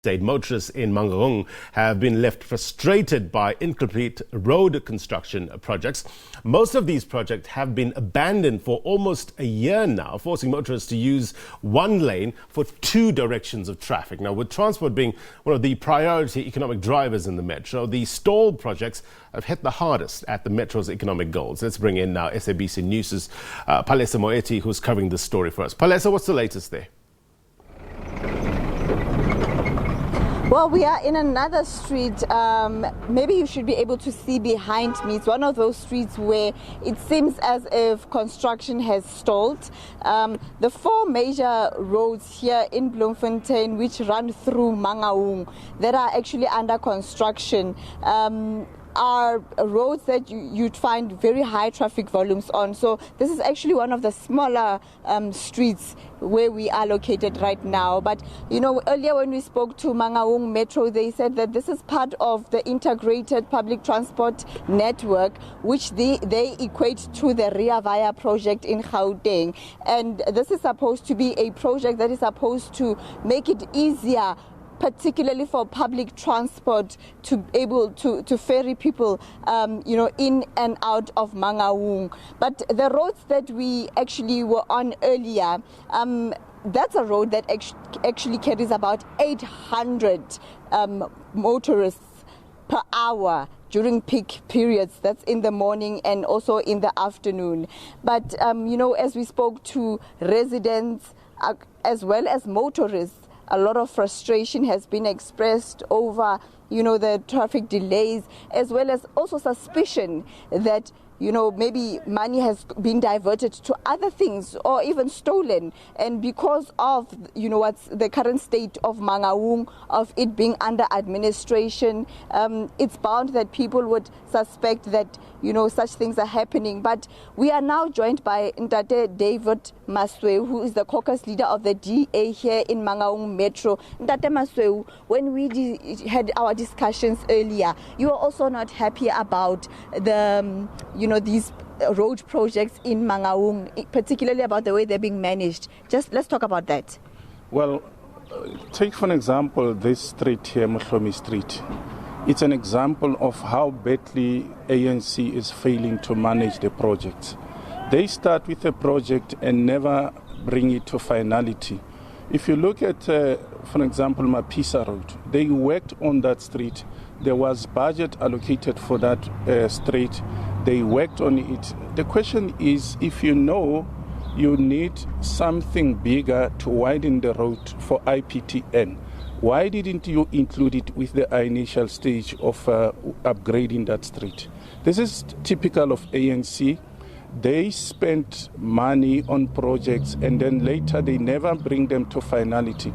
Motorists in Mangaung have been left frustrated by incomplete road construction projects. Most of these projects have been abandoned for almost a year now, forcing motorists to use one lane for two directions of traffic. Now, with transport being one of the priority economic drivers in the metro, the stalled projects have hit the hardest at the metro's economic goals. Let's bring in now SABC News' Palesa Moeti, who's covering this story for us. Palesa, what's the latest there? Well, we are in another street. Maybe you should be able to see behind me. It's one of those streets where it seems as if construction has stalled. The four major roads here in Bloemfontein, which run through Mangaung, that are actually under construction, are roads that you'd find very high traffic volumes on. So this is actually one of the smaller streets where we are located right now. But, you know, earlier when we spoke to Mangaung Metro, they said that this is part of the integrated public transport network, which they equate to the Ria Vaya project in Gauteng. And this is supposed to be a project that is supposed to make it easier, particularly for public transport, to be able to ferry people, in and out of Mangaung. But the roads that we actually were on earlier, that's a road that actually carries about 800 motorists per hour during peak periods. That's in the morning and also in the afternoon. But, as we spoke to residents as well as motorists, a lot of frustration has been expressed over, the traffic delays, as well as also suspicion that, maybe money has been diverted to other things or even stolen. And because of, what's the current state of Mangaung, of it being under administration, it's bound that people would suspect that, such things are happening. But we are now joined by Ntate David Masweu, who is the caucus leader of the DA here in Mangaung Metro. Ntate Masweu, when we had our discussions earlier, you were also not happy about the, these road projects in Mangaung, particularly about the way they're being managed. Let's talk about that. Well, take for an example this street here, Moshlomi Street. It's an example of how badly ANC is failing to manage the projects. They start with a project and never bring it to finality. If you look at, for example, Mapisa Road, they worked on that street. There was budget allocated for that street. They worked on it. The question is, if you know you need something bigger to widen the road for IPTN, why didn't you include it with the initial stage of upgrading that street? This is typical of ANC. They spend money on projects and then later they never bring them to finality.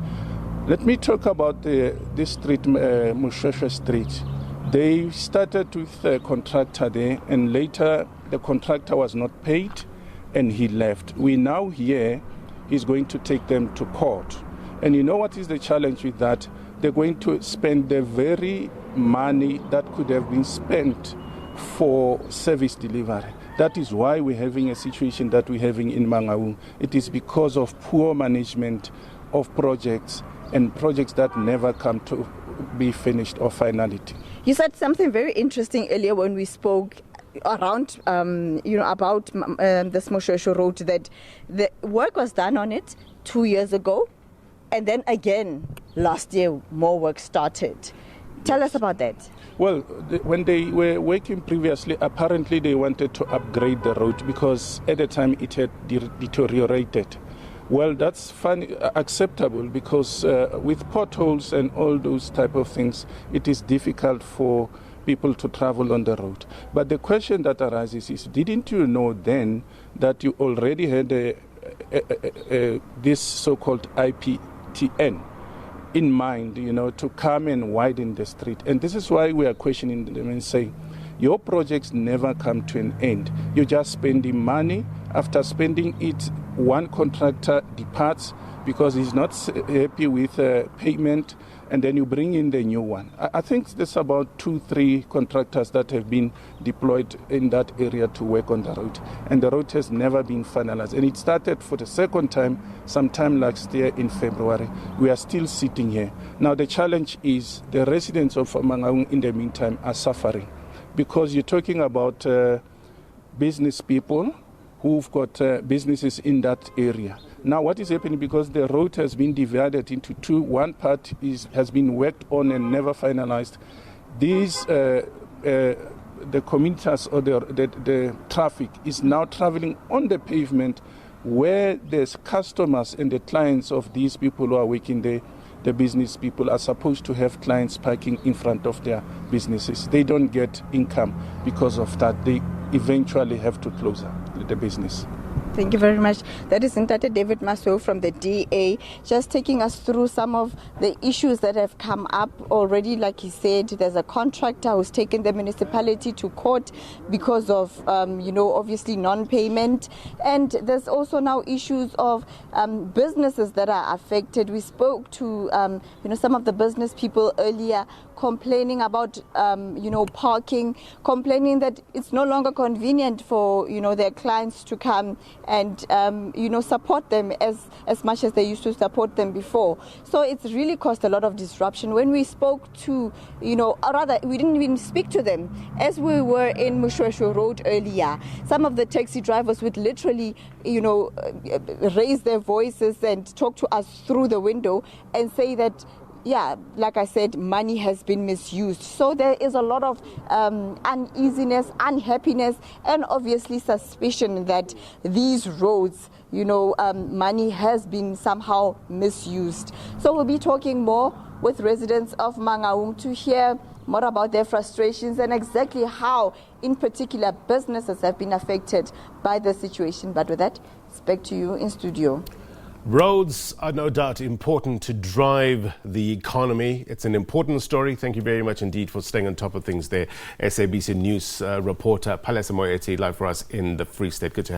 Let me talk about this street, Mosheshe Street. They started with a contractor there and later the contractor was not paid and he left. We now hear he's going to take them to court. And you know what is the challenge with that? They're going to spend the very money that could have been spent for service delivery. That is why we're having a situation that we're having in Mangaung. It is because of poor management of projects and projects that never come to be finished or finality. You said something very interesting earlier when we spoke around, about this Mosheshe Road, that the work was done on it 2 years ago, and then again last year more work started. Tell us about that. Well, when they were working previously, apparently they wanted to upgrade the road because at the time it had deteriorated. Well, that's acceptable because with potholes and all those type of things, it is difficult for people to travel on the road. But the question that arises is, didn't you know then that you already had this so-called IPTN in mind, to come and widen the street? And this is why we are questioning them and saying, your projects never come to an end. You're just spending money. After spending it, one contractor departs because he's not happy with payment. and then you bring in the new one. I think there's about 2-3 contractors that have been deployed in that area to work on the road, and the road has never been finalized. And it started for the second time sometime last year in February. We are still sitting here. Now the challenge is the residents of Mangaung in the meantime are suffering, because you're talking about business people who've got businesses in that area. Now what is happening, because the road has been divided into two, one part has been worked on and never finalized. These the commuters or the traffic is now traveling on the pavement where there's customers and the clients of these people who are working there. The business people are supposed to have clients parking in front of their businesses. They don't get income because of that. They eventually have to close the business. Thank you very much. That is Ntate David Maso from the DA, just taking us through some of the issues that have come up already. Like he said, there's a contractor who's taken the municipality to court because of, obviously non-payment. And there's also now issues of businesses that are affected. We spoke to, some of the business people earlier, complaining about, parking, complaining that it's no longer convenient for, their clients to come and, support them as much as they used to support them before. So it's really caused a lot of disruption. When we spoke to, or rather, we didn't even speak to them. As we were in Mushweshwe Road earlier, some of the taxi drivers would literally, raise their voices and talk to us through the window and say that, yeah, like I said, money has been misused. So there is a lot of uneasiness, unhappiness, and obviously suspicion that these roads, money has been somehow misused. So we'll be talking more with residents of Mangaung to hear more about their frustrations and exactly how, in particular, businesses have been affected by the situation. But with that, it's back to you in studio. Roads are no doubt important to drive the economy. It's an important story. Thank you very much indeed for staying on top of things there. SABC News reporter Palesa Moeti live for us in the Free State. Good to have you.